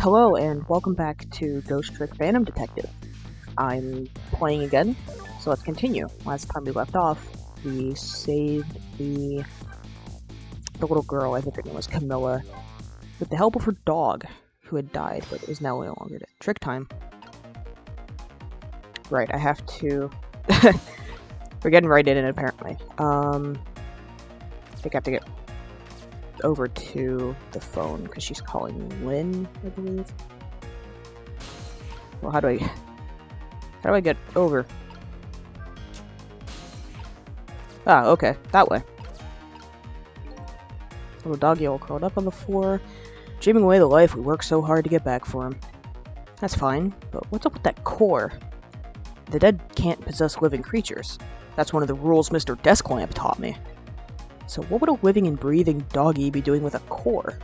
Hello and welcome back to Ghost Trick Phantom Detective. I'm playing again, so let's continue. Last time we left off, we saved the little girl, I think her name was Camilla, with the help of her dog, who had died, but is now no longer dead. Trick time. Right, I have to... We're getting right in it, apparently. I think I have to get over to the phone, because she's calling Lynne, I believe. Well, how do I get over? Ah, okay, that way. Little doggy all curled up on the floor, dreaming away the life we worked so hard to get back for him. That's fine, but what's up with that core? The dead can't possess living creatures. That's one of the rules Mr. Desklamp taught me. So what would a living and breathing doggy be doing with a core?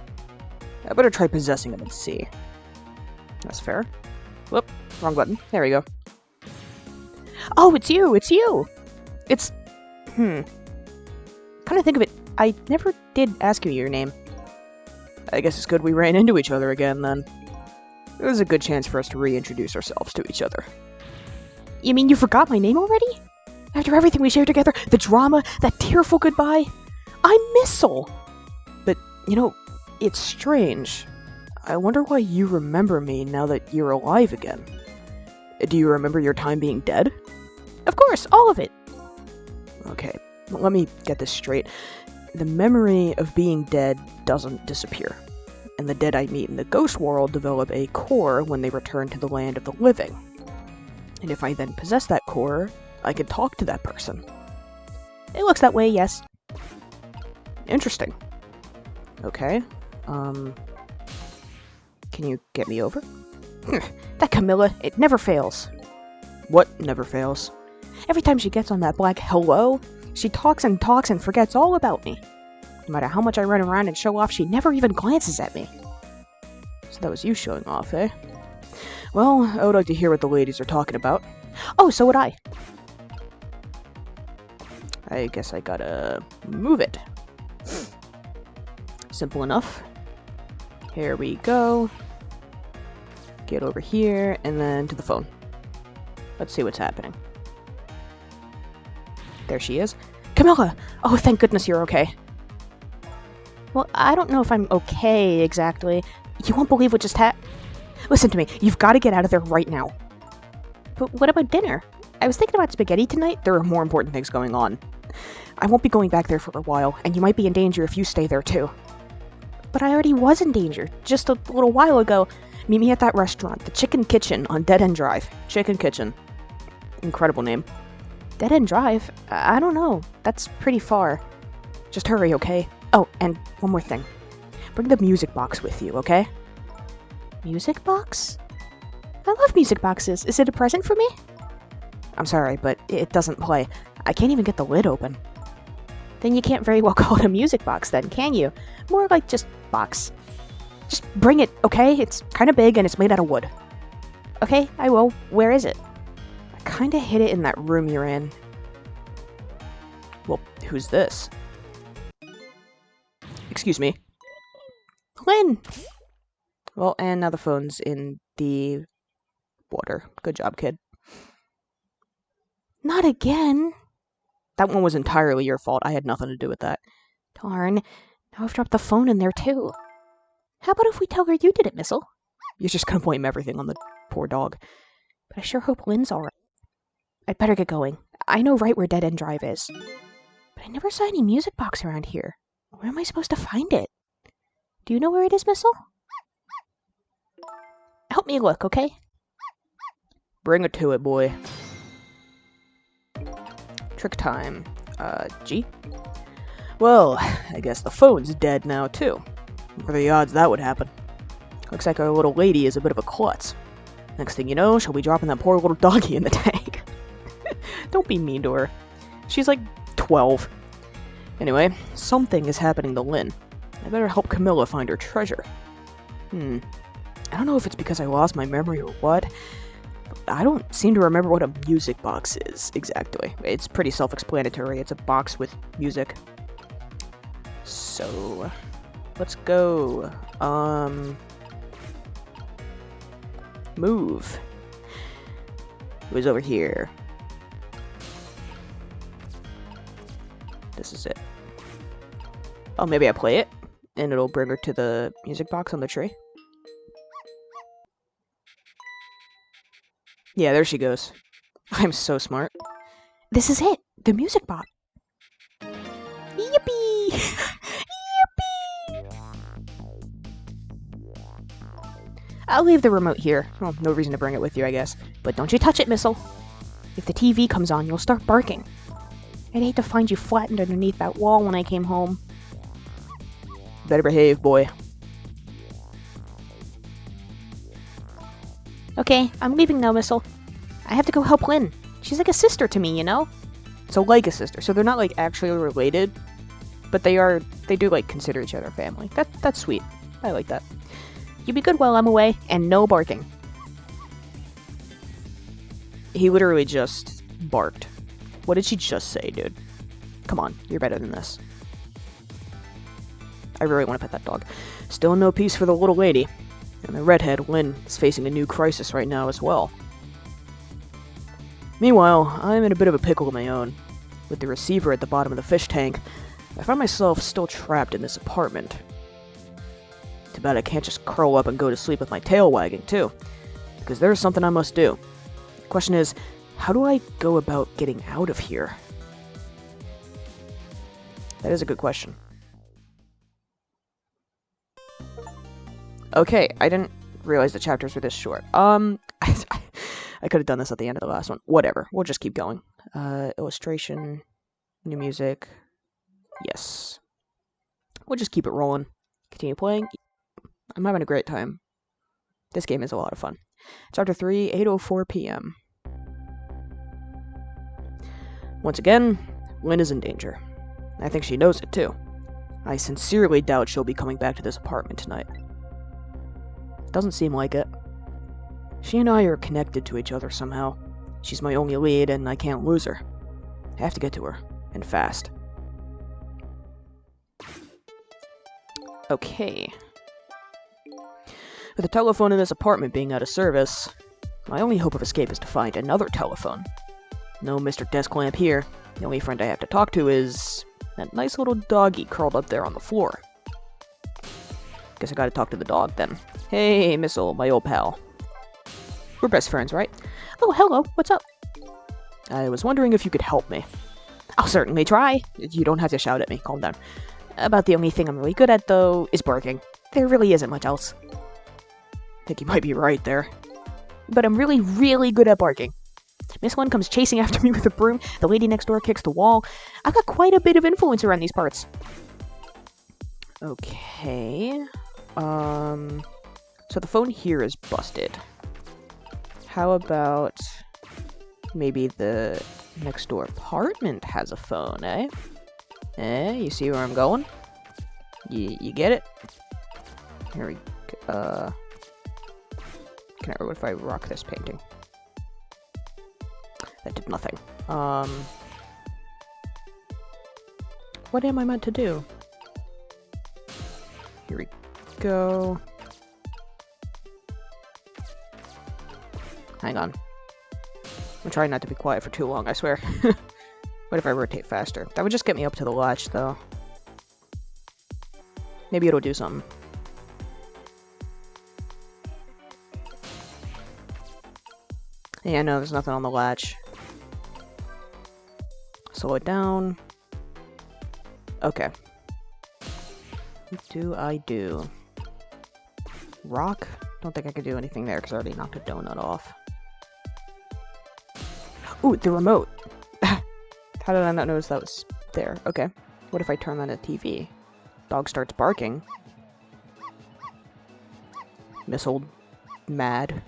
I better try possessing him and see. That's fair. Whoop, wrong button. There we go. Oh, it's you! It's you! It's... Come to think of it, I never did ask you your name. I guess it's good we ran into each other again, then. It was a good chance for us to reintroduce ourselves to each other. You mean you forgot my name already? After everything we shared together, the drama, that tearful goodbye? I'm Missel! But, you know, it's strange. I wonder why you remember me now that you're alive again. Do you remember your time being dead? Of course, all of it! Okay, let me get this straight. The memory of being dead doesn't disappear, and the dead I meet in the ghost world develop a core when they return to the land of the living. And if I then possess that core, I can talk to that person. It looks that way, yes. Interesting. Okay, can you get me over? That Camilla, it never fails. What never fails? Every time she gets on that black hello, she talks and forgets all about me. No matter how much I run around and show off, she never even glances at me. So that was you showing off, eh? Well, I would like to hear what the ladies are talking about. Oh, so would I. I guess I gotta move it. Simple enough. Here we go. Get over here, and then to the phone. Let's see what's happening. There she is. Camilla! Oh, thank goodness you're okay. Well, I don't know if I'm okay, exactly. You won't believe what just happened. Listen to me, you've got to get out of there right now. But what about dinner? I was thinking about spaghetti tonight. There are more important things going on. I won't be going back there for a while, and you might be in danger if you stay there too. But I already was in danger, just a little while ago. Meet me at that restaurant, the Chicken Kitchen on Dead End Drive. Chicken Kitchen. Incredible name. Dead End Drive? I don't know. That's pretty far. Just hurry, okay? Oh, and one more thing. Bring the music box with you, okay? Music box? I love music boxes. Is it a present for me? I'm sorry, but it doesn't play. I can't even get the lid open. Then you can't very well call it a music box then, can you? More like just box. Just bring it, okay? It's kind of big and it's made out of wood. Okay, I will. Where is it? I kind of hid it in that room you're in. Well, who's this? Excuse me. Lynne! Well, and now the phone's in the water. Good job, kid. Not again! That one was entirely your fault. I had nothing to do with that. Darn. Now I've dropped the phone in there, too. How about if we tell her you did it, Missel? You're just gonna blame everything on the poor dog. But I sure hope Lynne's alright. I'd better get going. I know right where Dead End Drive is. But I never saw any music box around here. Where am I supposed to find it? Do you know where it is, Missel? Help me look, okay? Bring it to it, boy. Trick time. G? Well, I guess the phone's dead now, too. What are the odds that would happen? Looks like our little lady is a bit of a klutz. Next thing you know, she'll be dropping that poor little doggy in the tank. Don't be mean to her. She's like 12. Anyway, something is happening to Lynne. I better help Camilla find her treasure. I don't know if it's because I lost my memory or what, but I don't seem to remember what a music box is exactly. It's pretty self-explanatory. It's a box with music. So, let's go. Move. It was over here. This is it. Oh, maybe I play it, and it'll bring her to the music box on the tree. Yeah, there she goes. I'm so smart. This is it! The music box! Yippee! Yippee! I'll leave the remote here. Well, no reason to bring it with you, I guess. But don't you touch it, Missile. If the TV comes on, you'll start barking. I'd hate to find you flattened underneath that wall when I came home. Better behave, boy. Okay, I'm leaving now, Missile. I have to go help Lynne. She's like a sister to me, you know? So like a sister. So they're not like actually related, but they do like consider each other family. That's sweet. I like that. You be good while I'm away, and no barking. He literally just barked. What did she just say, dude? Come on, you're better than this. I really want to pet that dog. Still no peace for the little lady. And the redhead, Lynne, is facing a new crisis right now as well. Meanwhile, I'm in a bit of a pickle of my own. With the receiver at the bottom of the fish tank, I find myself still trapped in this apartment. Too bad I can't just curl up and go to sleep with my tail wagging, too. Because there's something I must do. The question is, how do I go about getting out of here? That is a good question. Okay, I didn't realize the chapters were this short. I could have done this at the end of the last one. Whatever, we'll just keep going. Illustration, new music, yes. We'll just keep it rolling. Continue playing. I'm having a great time. This game is a lot of fun. Chapter 3, 8:04 p.m. Once again, Lynne is in danger. I think she knows it, too. I sincerely doubt she'll be coming back to this apartment tonight. Doesn't seem like it. She and I are connected to each other somehow. She's my only lead, and I can't lose her. I have to get to her, and fast. Okay. With the telephone in this apartment being out of service, my only hope of escape is to find another telephone. No Mr. Desk Lamp here. The only friend I have to talk to is that nice little doggy curled up there on the floor. Guess I gotta talk to the dog then. Hey, Missile, my old pal. We're best friends, right? Oh, hello, what's up? I was wondering if you could help me. I'll certainly try. You don't have to shout at me, calm down. About the only thing I'm really good at, though, is barking. There really isn't much else. I think you might be right there. But I'm really, really good at barking. Miss Lynne comes chasing after me with a broom, the lady next door kicks the wall. I've got quite a bit of influence around these parts. Okay. So the phone here is busted. How about maybe the next door apartment has a phone, eh? Eh, you see where I'm going? You get it? Here we go. What if I rock this painting? That did nothing. What am I meant to do? Here we go. Hang on. I'm trying not to be quiet for too long, I swear. What if I rotate faster? That would just get me up to the latch, though. Maybe it'll do something. Yeah, no, there's nothing on the latch. Slow it down. Okay. What do I do? Rock? Don't think I could do anything there because I already knocked a donut off. Ooh, the remote! How did I not notice that was there? Okay. What if I turn on the TV? Dog starts barking. Missile mad.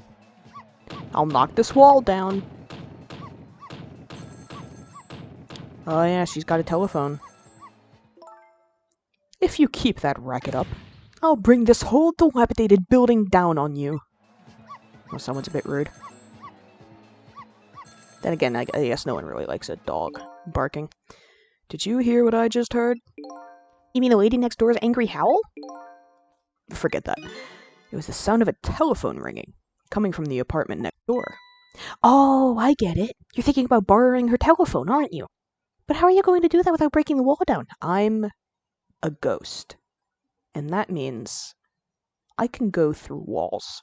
I'll knock this wall down. Oh yeah, she's got a telephone. If you keep that racket up, I'll bring this whole dilapidated building down on you. Well, someone's a bit rude. Then again, I guess no one really likes a dog barking. Did you hear what I just heard? You mean the lady next door's angry howl? Forget that. It was the sound of a telephone ringing. coming from the apartment next door. Oh, I get it. You're thinking about borrowing her telephone, aren't you? But how are you going to do that without breaking the wall down? I'm a ghost. And that means I can go through walls.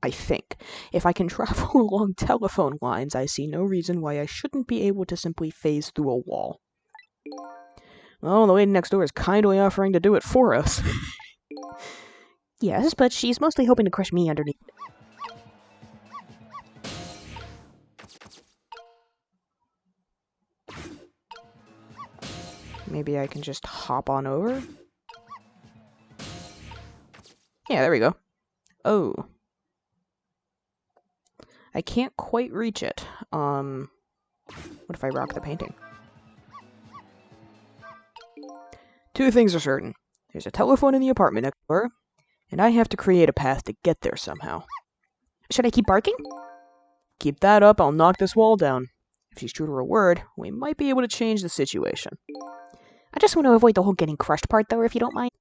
I think. If I can travel along telephone lines, I see no reason why I shouldn't be able to simply phase through a wall. Well, the lady next door is kindly offering to do it for us. Yes, but she's mostly hoping to crush me underneath. Maybe I can just hop on over? Yeah, there we go. Oh. I can't quite reach it. What if I rock the painting? Two things are certain. There's a telephone in the apartment next door, and I have to create a path to get there somehow. Should I keep barking? Keep that up, I'll knock this wall down. If she's true to her word, we might be able to change the situation. I just want to avoid the whole getting crushed part, though, if you don't mind.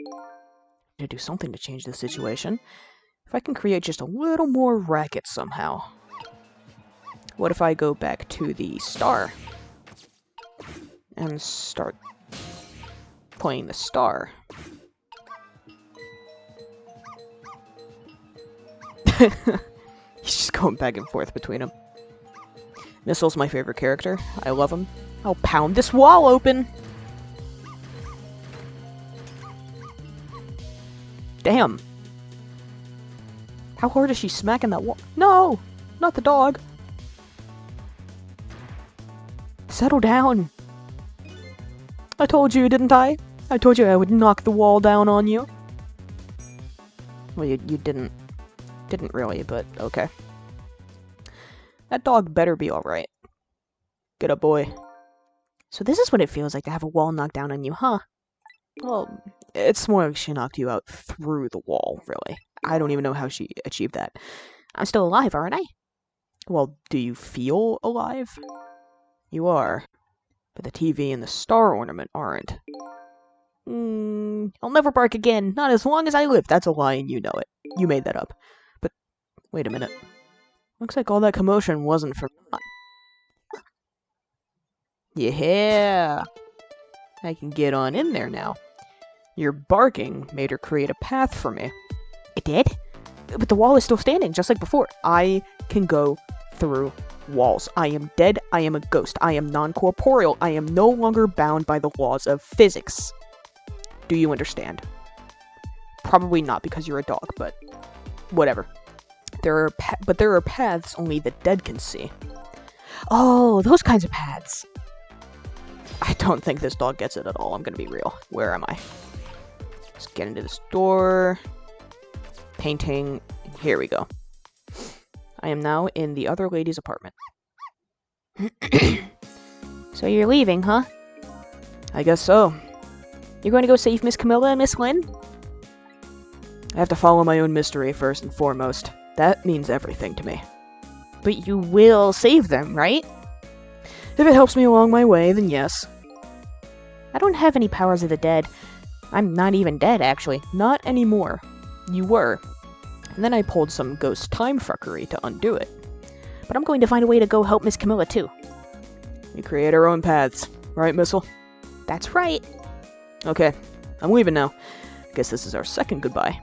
To do something to change the situation. If I can create just a little more racket somehow. What if I go back to the star? And start playing the star. He's just going back and forth between them. Missil's my favorite character. I love him. I'll pound this wall open! Damn. How hard is she smacking that wall? No! Not the dog! Settle down! I told you, didn't I? I told you I would knock the wall down on you. Well, you didn't. Didn't really, but okay. That dog better be alright. Get up, boy. So this is what it feels like to have a wall knocked down on you, huh? Well, it's more like she knocked you out through the wall, really. I don't even know how she achieved that. I'm still alive, aren't I? Well, do you feel alive? You are. But the TV and the star ornament aren't. I'll never bark again. Not as long as I live. That's a lie and you know it. You made that up. But, wait a minute. Looks like all that commotion wasn't for naught. Yeah! I can get on in there now. Your barking made her create a path for me. It did? But the wall is still standing, just like before. I can go through walls. I am dead. I am a ghost. I am non-corporeal. I am no longer bound by the laws of physics. Do you understand? Probably not because you're a dog, but whatever. There are paths only the dead can see. Oh, those kinds of paths. I don't think this dog gets it at all. I'm gonna be real. Where am I? Let's get into this door. Painting. Here we go. I am now in the other lady's apartment. So you're leaving, huh? I guess so. You're going to go save Miss Camilla and Miss Lynne? I have to follow my own mystery first and foremost. That means everything to me. But you will save them, right? If it helps me along my way, then yes. I don't have any powers of the dead. I'm not even dead, actually. Not anymore. You were. And then I pulled some ghost time fuckery to undo it. But I'm going to find a way to go help Miss Camilla, too. We create our own paths. Right, Missile? That's right. Okay, I'm leaving now. Guess this is our second goodbye.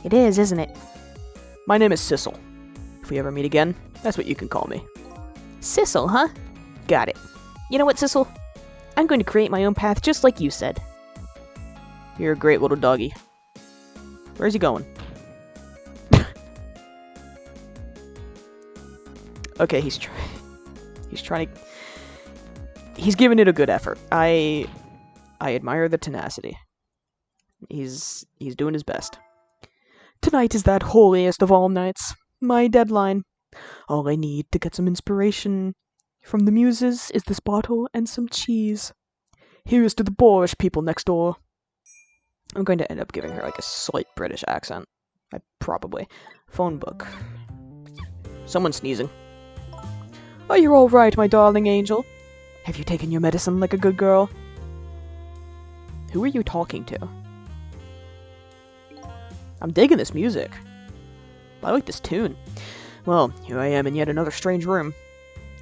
It is, isn't it? My name is Sissel. If we ever meet again, that's what you can call me. Sissel, huh? Got it. You know what, Sissel? I'm going to create my own path just like you said. You're a great little doggy. Where's he going? Okay, he's trying to... He's giving it a good effort. I admire the tenacity. He's doing his best. Tonight is that holiest of all nights. My deadline. All I need to get some inspiration from the muses is this bottle and some cheese. Here's to the boorish people next door. I'm going to end up giving her like a slight British accent. Probably. Phone book. Someone's sneezing. Are you all right, my darling angel? Have you taken your medicine like a good girl? Who are you talking to? I'm digging this music. I like this tune. Well, here I am in yet another strange room.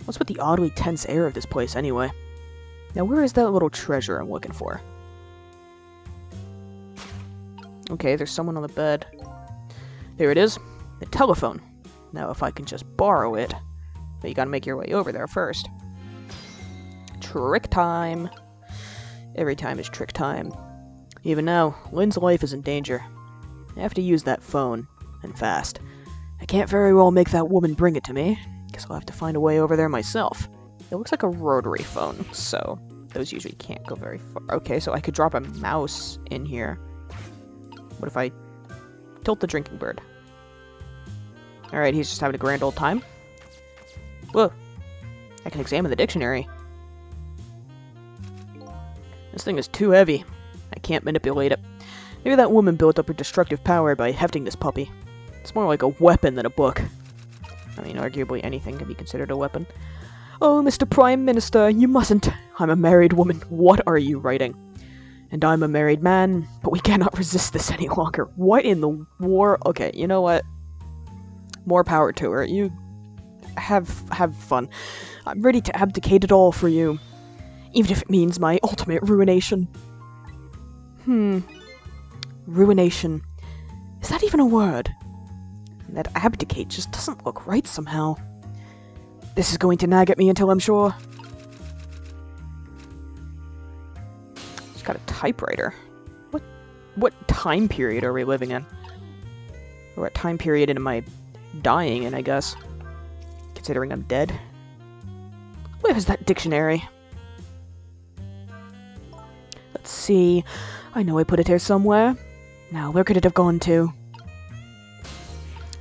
What's with the oddly tense air of this place, anyway? Now, where is that little treasure I'm looking for? Okay, there's someone on the bed. There it is. The telephone. Now, if I can just borrow it... But you gotta make your way over there first. Trick time! Every time is trick time. Even now, Lynne's life is in danger. I have to use that phone, and fast. I can't very well make that woman bring it to me. Guess I'll have to find a way over there myself. It looks like a rotary phone, so those usually can't go very far. Okay, so I could drop a mouse in here. What if I tilt the drinking bird? Alright, he's just having a grand old time. Whoa! I can examine the dictionary. This thing is too heavy. I can't manipulate it. Maybe that woman built up her destructive power by hefting this puppy. It's more like a weapon than a book. I mean, arguably anything can be considered a weapon. Oh, Mr. Prime Minister, you mustn't. I'm a married woman. What are you writing? And I'm a married man, but we cannot resist this any longer. What in the war? Okay, you know what? More power to her. You have fun. I'm ready to abdicate it all for you. Even if it means my ultimate ruination. Ruination. Is that even a word? That abdicate just doesn't look right somehow. This is going to nag at me until I'm sure. She's got a typewriter. What time period are we living in? Or what time period am I dying in, I guess? Considering I'm dead. Where is that dictionary? Let's see. I know I put it here somewhere. Now, where could it have gone to?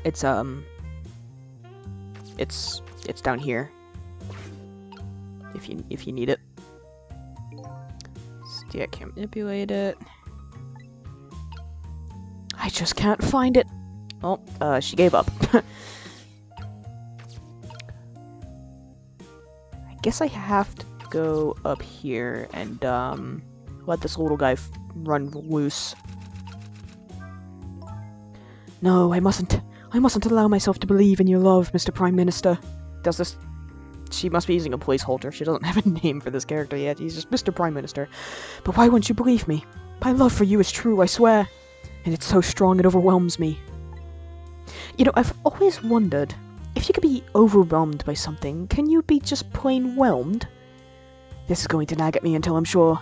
It's down here. If you need it. See, I can't manipulate it. I just can't find it. Oh, she gave up. I guess I have to go up here and let this little guy run loose. No, I mustn't allow myself to believe in your love, Mr. Prime Minister. Does this... She must be using a placeholder. She doesn't have a name for this character yet. He's just Mr. Prime Minister. But why won't you believe me? My love for you is true, I swear. And it's so strong it overwhelms me. You know, I've always wondered, if you could be overwhelmed by something, can you be just plain whelmed? This is going to nag at me until I'm sure.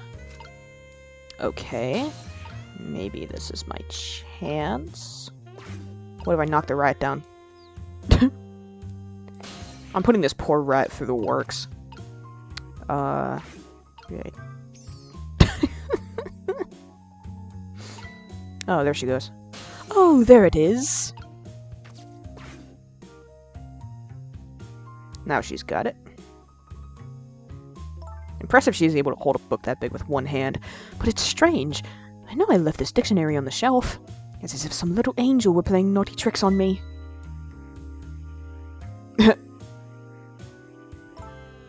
Okay. Maybe this is my chance. What if I knock the rat down? I'm putting this poor rat through the works. Okay. Oh, there she goes. Oh, there it is. Now she's got it. Impressive she's able to hold a book that big with one hand. But it's strange. I know I left this dictionary on the shelf. It's as if some little angel were playing naughty tricks on me.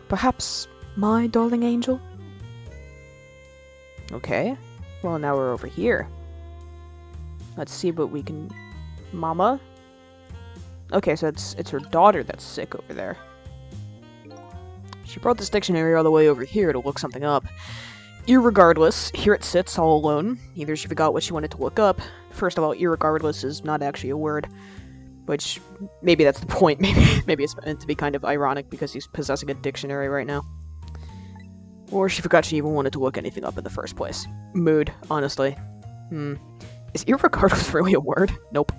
Perhaps my darling angel? Okay. Well, now we're over here. Let's see what we can... Mama? Okay, so it's her daughter that's sick over there. She brought this dictionary all the way over here to look something up. Irregardless, here it sits all alone. Either she forgot what she wanted to look up. First of all, irregardless is not actually a word. Which, maybe that's the point. Maybe it's meant to be kind of ironic because he's possessing a dictionary right now. Or she forgot she even wanted to look anything up in the first place. Mood, honestly. Is irregardless really a word? Nope.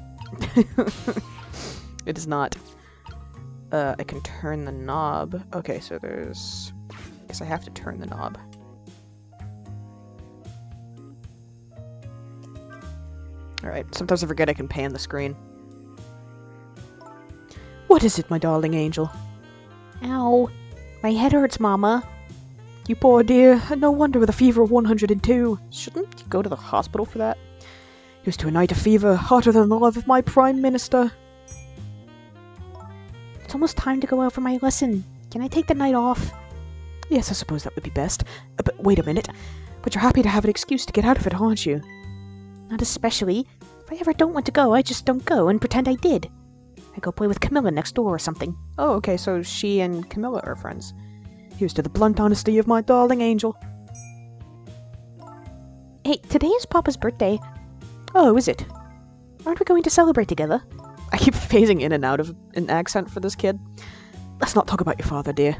It is not. I can turn the knob. Okay, so there's... I guess I have to turn the knob. Alright, sometimes I forget I can pan the screen. What is it, my darling angel? Ow. My head hurts, Mama. You poor dear. No wonder with a fever of 102. Shouldn't you go to the hospital for that? Used to a night of fever, hotter than the love of my Prime Minister. It's almost time to go out for my lesson. Can I take the night off? Yes, I suppose that would be best. But wait a minute. But you're happy to have an excuse to get out of it, aren't you? Not especially. If I ever don't want to go, I just don't go and pretend I did. I go play with Camilla next door or something. Oh, okay, so she and Camilla are friends. Here's to the blunt honesty of my darling angel. Hey, today is Papa's birthday. Oh, is it? Aren't we going to celebrate together? I keep phasing in and out of an accent for this kid. Let's not talk about your father, dear.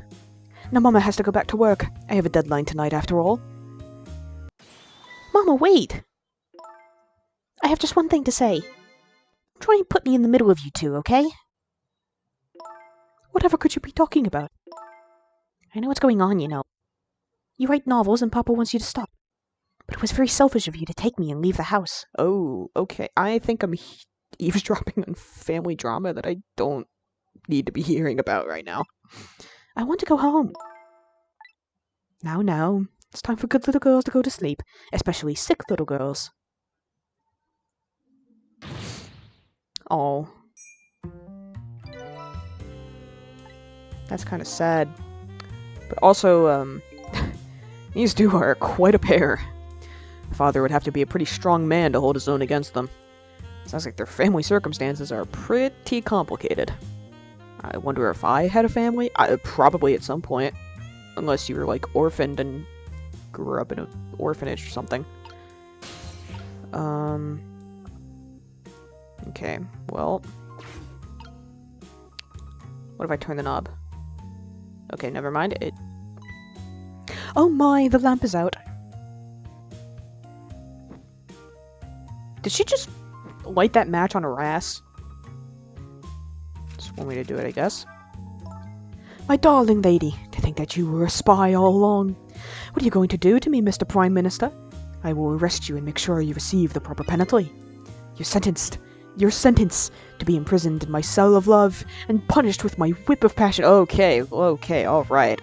Now Mama has to go back to work. I have a deadline tonight, after all. Mama, wait! I have just one thing to say. Try and put me in the middle of you two, okay? Whatever could you be talking about? I know what's going on, you know. You write novels and Papa wants you to stop. But it was very selfish of you to take me and leave the house. Oh, okay. I think I'm eavesdropping on family drama that I don't need to be hearing about right now. I want to go home. Now. It's time for good little girls to go to sleep. Especially sick little girls. Oh. That's kind of sad. But also, these two are quite a pair. Father would have to be a pretty strong man to hold his own against them. Sounds like their family circumstances are pretty complicated. I wonder if I had a family? Probably at some point. Unless you were, like, orphaned and grew up in an orphanage or something. Okay, well... What if I turn the knob? Okay, never mind. Oh my, the lamp is out. Did she just light that match on her ass? Just want me to do it, I guess. My darling lady, to think that you were a spy all along. What are you going to do to me, Mr. Prime Minister? I will arrest you and make sure you receive the proper penalty. You're sentenced to be imprisoned in my cell of love and punished with my whip of passion. Okay, alright,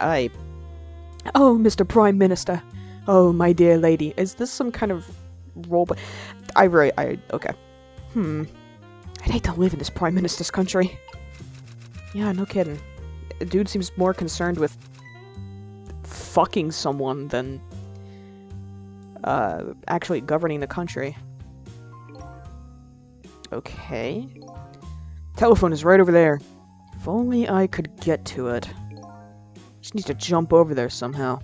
Oh, Mr. Prime Minister. Oh, my dear lady. Is this some kind of role? Okay. I'd hate to live in this Prime Minister's country. Yeah, no kidding. The dude seems more concerned with fucking someone than actually governing the country. Okay. Telephone is right over there. If only I could get to it. Just need to jump over there somehow.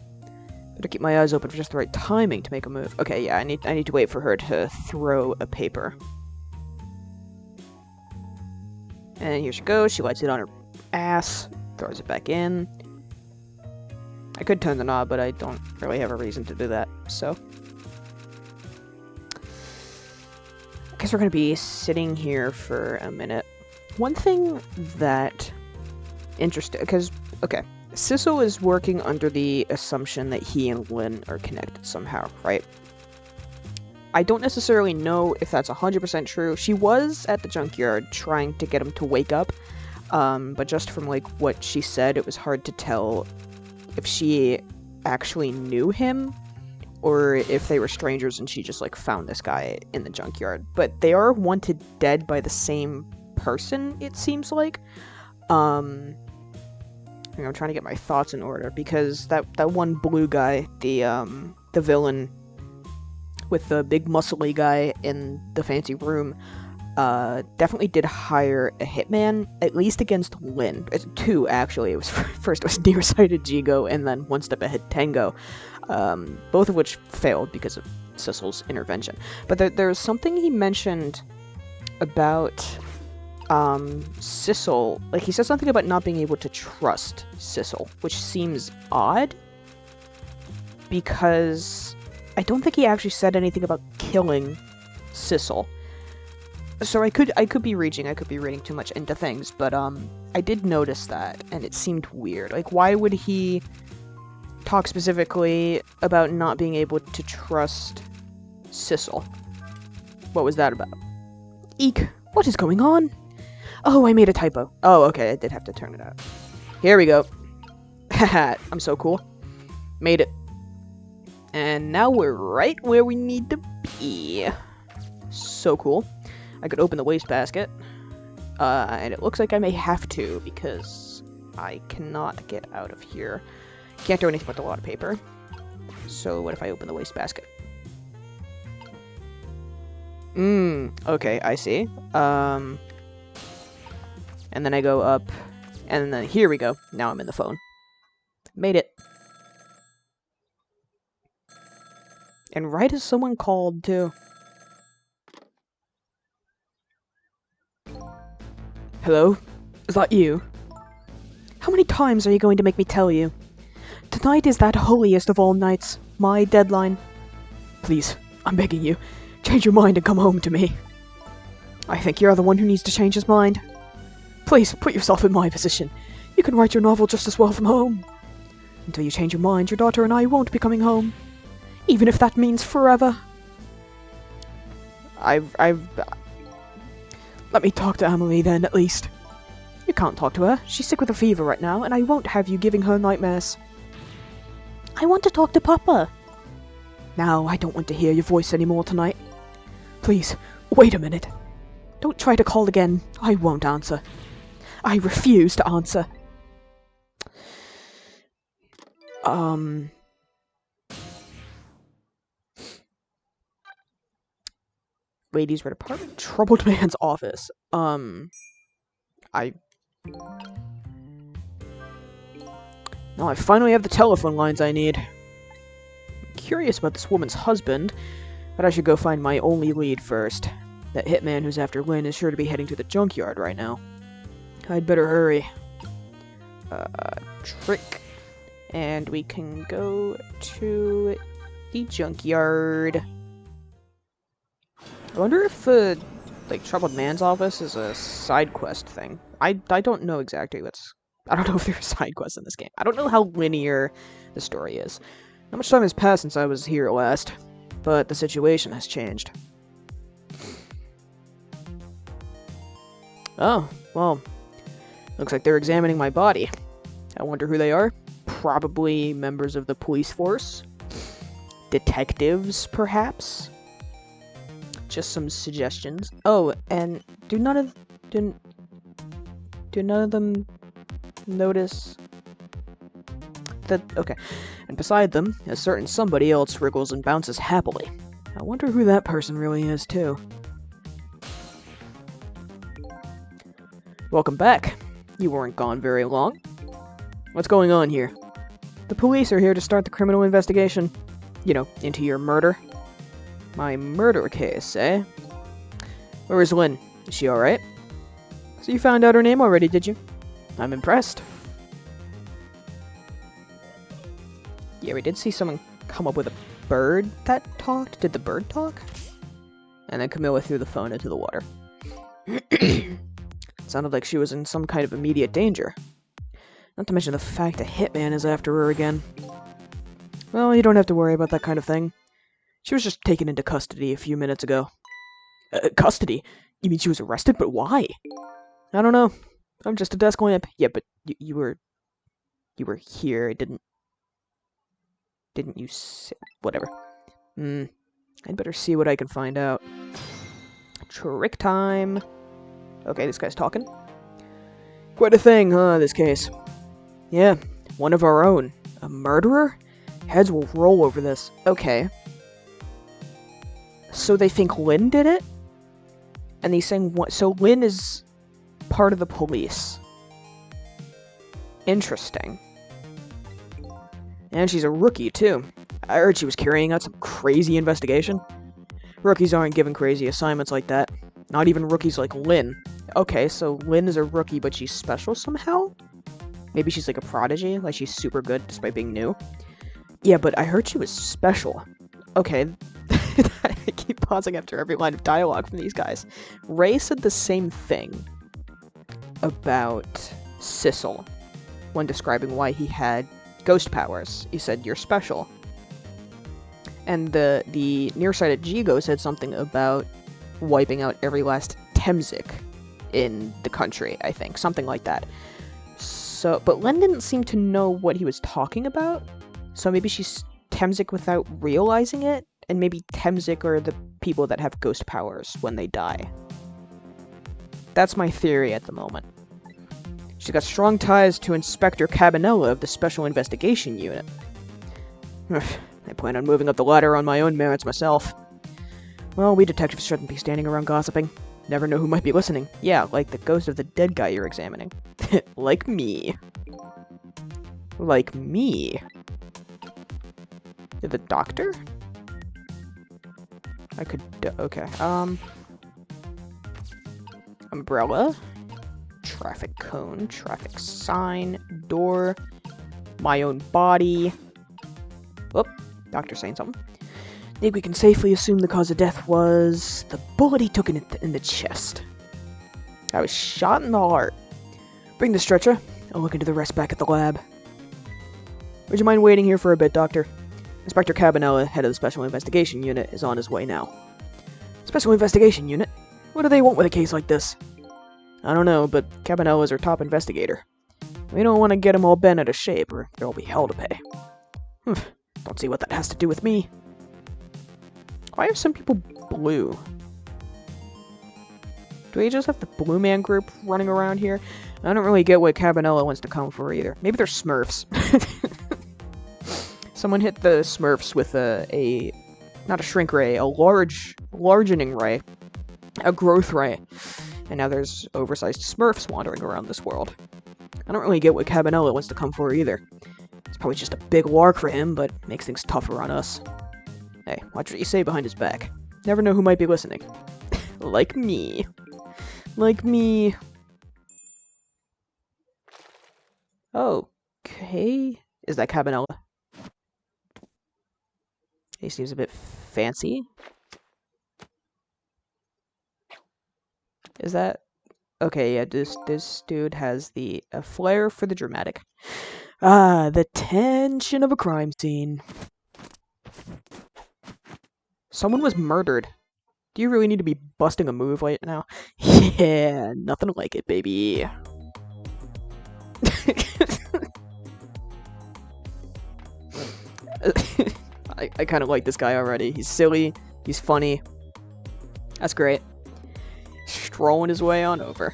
Better keep my eyes open for just the right timing to make a move. Okay, yeah, I need to wait for her to throw a paper. And here she goes. She lights it on her ass, throws it back in. I could turn the knob, but I don't really have a reason to do that, so. I guess we're gonna be sitting here for a minute. One thing that interesting, because, okay, Sissel is working under the assumption that he and Lynne are connected somehow, right? I don't necessarily know if that's 100% true. She was at the junkyard trying to get him to wake up, but just from, like, what she said, it was hard to tell if she actually knew him or if they were strangers and she just, like, found this guy in the junkyard. But they are wanted dead by the same person, it seems like. I'm trying to get my thoughts in order, because that one blue guy, the villain with the big muscly guy in the fancy room, definitely did hire a hitman, at least against Lynne. Two, actually. It was first it was Nearsighted Jigo, and then One Step Ahead Tango, both of which failed because of Sissel's intervention. But there's something he mentioned about Sissel. Like, he said something about not being able to trust Sissel, which seems odd, because I don't think he actually said anything about killing Sissel. So I could be reading too much into things, but I did notice that, and it seemed weird. Like, why would he talk specifically about not being able to trust Sissel? What was that about? Eek, what is going on? Oh, I made a typo. Oh, okay, I did have to turn it out. Here we go. Haha, I'm so cool. Made it. And now we're right where we need to be. So cool. I could open the wastebasket. And it looks like I may have to, because I cannot get out of here. Can't do anything with a lot of paper. So what if I open the wastebasket? Okay, I see. And then I go up, and then here we go. Now I'm in the phone. Made it. And right as someone called, too. Hello? Is that you? How many times are you going to make me tell you? Tonight is that holiest of all nights, my deadline. Please, I'm begging you, change your mind and come home to me. I think you're the one who needs to change his mind. Please, put yourself in my position. You can write your novel just as well from home. Until you change your mind, your daughter and I won't be coming home. Even if that means forever. Let me talk to Emily then, at least. You can't talk to her. She's sick with a fever right now, and I won't have you giving her nightmares. I want to talk to Papa. Now, I don't want to hear your voice anymore tonight. Please, wait a minute. Don't try to call again. I won't answer. I refuse to answer. Ladies' red apartment? Troubled man's office. Now I finally have the telephone lines I need. I'm curious about this woman's husband, but I should go find my only lead first. That hitman who's after Lynne is sure to be heading to the junkyard right now. I'd better hurry. Trick. And we can go to the junkyard. I wonder if, Troubled Man's office is a side quest thing. I don't know exactly I don't know if there's side quests in this game. I don't know how linear the story is. Not much time has passed since I was here last, but the situation has changed. Oh, well, looks like they're examining my body. I wonder who they are. Probably members of the police force. Detectives, perhaps? Just some suggestions. Oh, and do none of them notice that? Okay. And beside them, a certain somebody else wriggles and bounces happily. I wonder who that person really is, too. Welcome back. You weren't gone very long. What's going on here? The police are here to start the criminal investigation. You know, into your murder. My murder case, eh? Where is Lynne? Is she alright? So you found out her name already, did you? I'm impressed. Yeah, we did see someone come up with a bird that talked. Did the bird talk? And then Camilla threw the phone into the water. Sounded like she was in some kind of immediate danger. Not to mention the fact a hitman is after her again. Well, you don't have to worry about that kind of thing. She was just taken into custody a few minutes ago. Custody? You mean she was arrested? But why? I don't know. I'm just a desk lamp. Yeah, but you were here. Didn't you say... Whatever. I'd better see what I can find out. Trick time. Okay, this guy's talking. Quite a thing, huh, this case. Yeah, one of our own. A murderer? Heads will roll over this. Okay. So they think Lynne did it? And he's saying what? So Lynne is part of the police. Interesting. And she's a rookie, too. I heard she was carrying out some crazy investigation. Rookies aren't given crazy assignments like that. Not even rookies like Lynne. Okay, so Lynne is a rookie, but she's special somehow? Maybe she's like a prodigy, like she's super good despite being new. Yeah, but I heard she was special. Okay. I keep pausing after every line of dialogue from these guys. Ray said the same thing about Sissel when describing why he had ghost powers. He said, "You're special." And the nearsighted Jigo said something about wiping out every last Temzik in the country, I think. Something like that. So, but Lynne didn't seem to know what he was talking about. So maybe she's Temzik without realizing it? And maybe Temzik are the people that have ghost powers when they die. That's my theory at the moment. She's got strong ties to Inspector Cabanela of the Special Investigation Unit. I plan on moving up the ladder on my own merits myself. Well, we detectives shouldn't be standing around gossiping. Never know who might be listening. Yeah, like the ghost of the dead guy you're examining. Like me. Like me. The doctor? I could... okay. Umbrella. Traffic cone. Traffic sign. Door. My own body. Whoop. Doctor saying something. Think we can safely assume the cause of death was the bullet he took in the chest. I was shot in the heart. Bring the stretcher. I'll look into the rest back at the lab. Would you mind waiting here for a bit, Doctor? Inspector Cabanela, head of the Special Investigation Unit, is on his way now. Special Investigation Unit? What do they want with a case like this? I don't know, but Cabanela is our top investigator. We don't want to get him all bent out of shape, or there'll be hell to pay. Don't see what that has to do with me. Why are some people blue? Do we just have the Blue Man Group running around here? I don't really get what Cabanela wants to come for either. Maybe they're Smurfs. Someone hit the Smurfs with not a shrink ray, a largening ray, a growth ray, and now there's oversized Smurfs wandering around this world. I don't really get what Cabanela wants to come for either. It's probably just a big lark for him, but makes things tougher on us. Hey, watch what you say behind his back. Never know who might be listening. Like me. Like me. Okay. Is that Cabanela? He seems a bit fancy. Is that... okay, yeah, this dude has a flair for the dramatic. Ah, the tension of a crime scene. Someone was murdered. Do you really need to be busting a move right now? Yeah, nothing like it, baby. I kind of like this guy already. He's silly. He's funny. That's great. Strolling his way on over.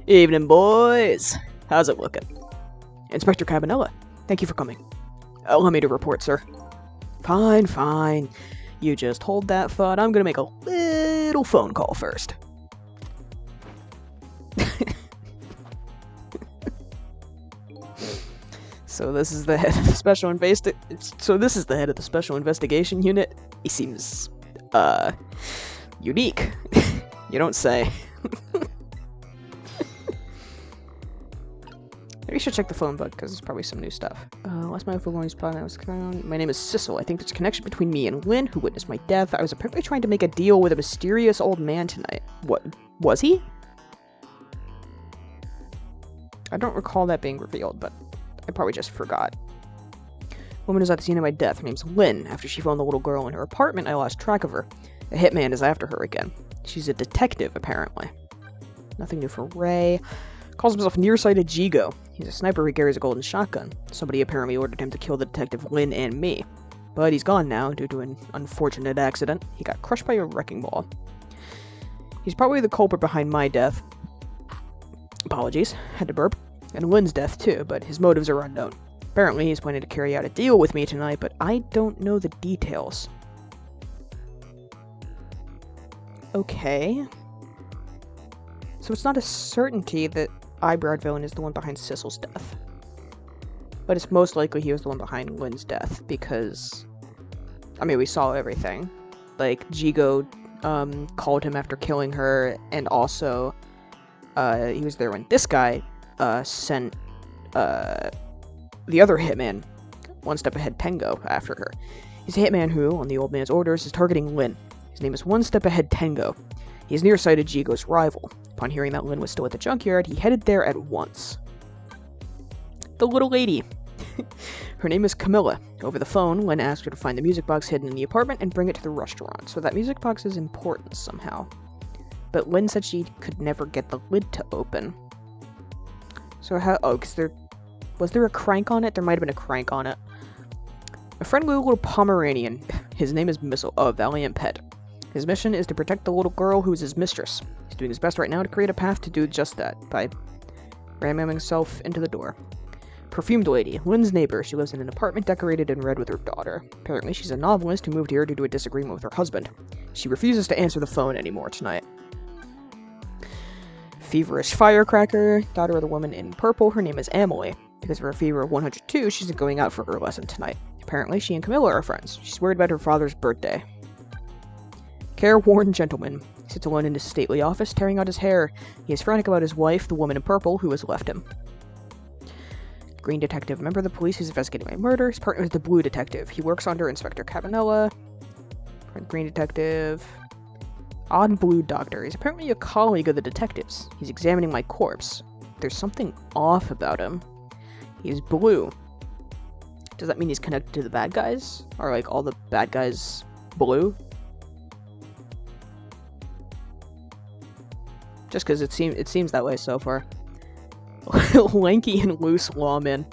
Evening, boys. How's it looking? Inspector Cabanela, thank you for coming. Allow me to report, sir. Fine, fine. You just hold that thought. I'm gonna make a little phone call first. So this is the head of the Special Investigation Unit. He seems, unique. You don't say. Maybe you should check the phone book, because there's probably some new stuff. Last my info spot. My name is Sissel. I think there's a connection between me and Lynne, who witnessed my death. I was apparently trying to make a deal with a mysterious old man tonight. What? Was he? I don't recall that being revealed, but I probably just forgot. Woman is at the scene of my death. Her name's Lynne. After she found the little girl in her apartment, I lost track of her. A hitman is after her again. She's a detective, apparently. Nothing new for Ray. Calls himself Nearsighted Jigo. He's a sniper who carries a golden shotgun. Somebody apparently ordered him to kill the detective Lynne and me. But he's gone now due to an unfortunate accident. He got crushed by a wrecking ball. He's probably the culprit behind my death. Apologies, had to burp. And Lynne's death too, but his motives are unknown. Apparently he's planning to carry out a deal with me tonight, but I don't know the details. Okay. So it's not a certainty that Eyebrowed Villain is the one behind Sissel's death. But it's most likely he was the one behind Lynne's death, because... I mean, we saw everything. Like, Jigo called him after killing her, and also he was there when this guy sent the other hitman, One Step Ahead Tengo, after her. He's a hitman who, on the old man's orders, is targeting Lynne. His name is One Step Ahead Tengo. He is Nearsighted Jigo's rival. Upon hearing that Lynne was still at the junkyard, he headed there at once. The little lady. Her name is Camilla. Over the phone, Lynne asked her to find the music box hidden in the apartment and bring it to the restaurant, so that music box is important somehow. But Lynne said she could never get the lid to open. So how... oh, because was there a crank on it? There might have been a crank on it. A friendly little Pomeranian. His name is Missile, a valiant pet. His mission is to protect the little girl who's his mistress. He's doing his best right now to create a path to do just that, by ramming himself into the door. Perfumed lady. Lynne's neighbor. She lives in an apartment decorated in red with her daughter. Apparently, she's a novelist who moved here due to a disagreement with her husband. She refuses to answer the phone anymore tonight. Feverish firecracker. Daughter of the woman in purple. Her name is Emily. Because of her fever of 102, she's going out for her lesson tonight. Apparently, she and Camilla are friends. She's worried about her father's birthday. Careworn gentleman. He sits alone in his stately office, tearing out his hair. He is frantic about his wife, the woman in purple, who has left him. Green detective. Member of the police who's investigating my murder. His partner is the blue detective. He works under Inspector Cabanela. Green detective. Odd blue doctor. He's apparently a colleague of the detectives. He's examining my corpse. There's something off about him. He's blue. Does that mean he's connected to the bad guys? Are like all the bad guys blue? Just because it seems that way so far. Lanky and loose lawman.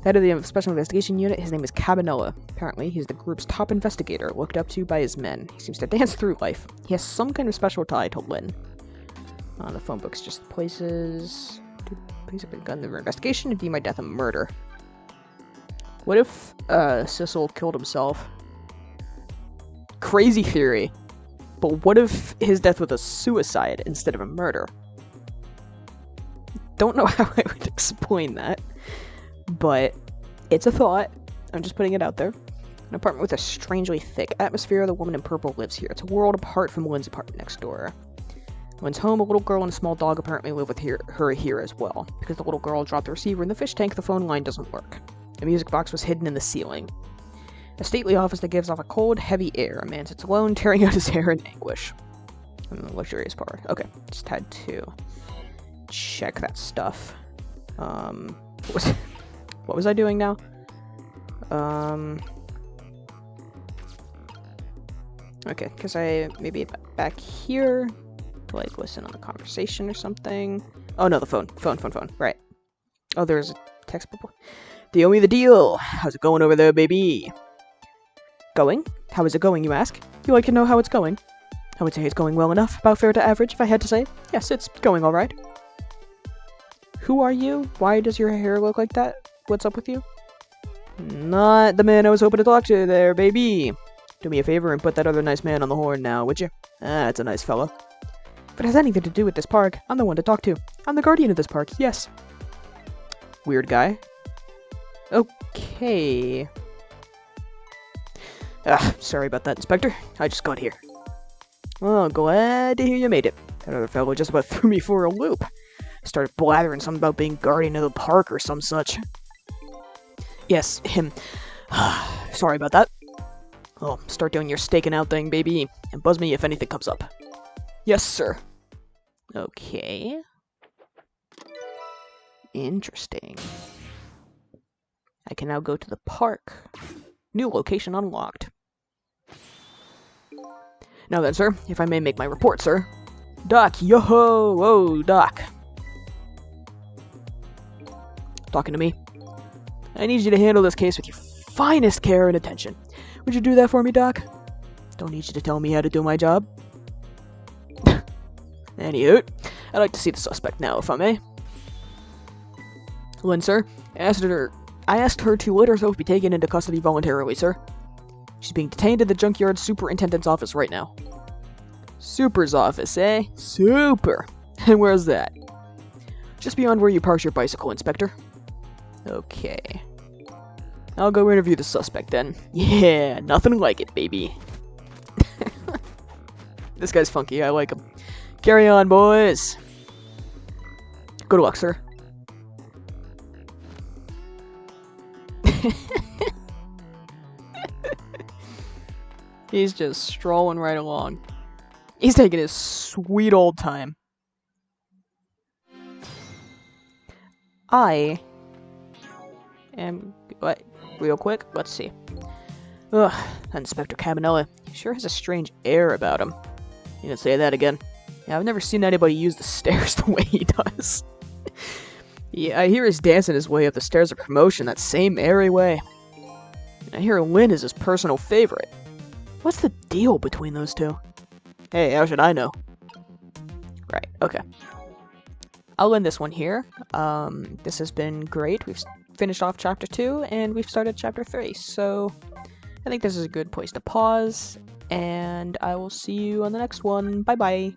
Head of the Special Investigation Unit, his name is Cabanela. Apparently, he's the group's top investigator, looked up to by his men. He seems to dance through life. He has some kind of special tie to Lynne. The phone book's just places. Please have begun the investigation to deem my death a murder. What if Sissel killed himself? Crazy theory. But what if his death was a suicide instead of a murder? Don't know how I would explain that, but it's a thought. I'm just putting it out there. An apartment with a strangely thick atmosphere. The woman in purple lives here. It's a world apart from Lynne's apartment next door. Lynne's home, a little girl and a small dog apparently live with her here as well. Because the little girl dropped the receiver in the fish tank, the phone line doesn't work. A music box was hidden in the ceiling. A stately office that gives off a cold, heavy air. A man sits alone, tearing out his hair in anguish. And the luxurious part. Okay, just had to check that stuff. What was I doing now? Okay, because I maybe back here to like listen on the conversation or something. Oh no, the phone. Right. Oh, there's a text bubble. Deal me the deal. How's it going over there, baby? Going? How is it going, you ask? You like to know how it's going? I would say it's going well enough, about fair to average, if I had to say. Yes, it's going alright. Who are you? Why does your hair look like that? What's up with you? Not the man I was hoping to talk to there, baby. Do me a favor and put that other nice man on the horn now, would you? That's a nice fella. If it has anything to do with this park, I'm the one to talk to. I'm the guardian of this park, yes. Weird guy. Okay. Sorry about that, Inspector. I just got here. Oh, glad to hear you made it. That other fellow just about threw me for a loop. Started blathering something about being guardian of the park or some such. Yes, him. Sorry about that. Well, start doing your staking out thing, baby, and buzz me if anything comes up. Yes, sir. Okay. Interesting. I can now go to the park. New location unlocked. Now then, sir, if I may make my report, sir. Doc, yo-ho! Whoa, Doc. Talking to me. I need you to handle this case with your finest care and attention. Would you do that for me, Doc? Don't need you to tell me how to do my job. Anywho, I'd like to see the suspect now, if I may. Lynne, sir, I asked her to let herself be taken into custody voluntarily, sir. She's being detained at the junkyard superintendent's office right now. Super's office, eh? Super! And where's that? Just beyond where you parked your bicycle, Inspector. Okay. I'll go interview the suspect then. Yeah, nothing like it, baby. This guy's funky, I like him. Carry on, boys! Good luck, sir. He's just strolling right along. He's taking his sweet old time. I am... What? Real quick? Let's see. Ugh, Inspector Cabanela. He sure has a strange air about him. You didn't say that again. Yeah, I've never seen anybody use the stairs the way he does. Yeah, I hear he's dancing his way up the stairs of promotion that same airy way. And I hear Lynne is his personal favorite. What's the deal between those two? Hey, how should I know? Right, okay. I'll end this one here. This has been great. We've finished off chapter 2 and we've started chapter 3, so I think this is a good place to pause, and I will see you on the next one. Bye bye!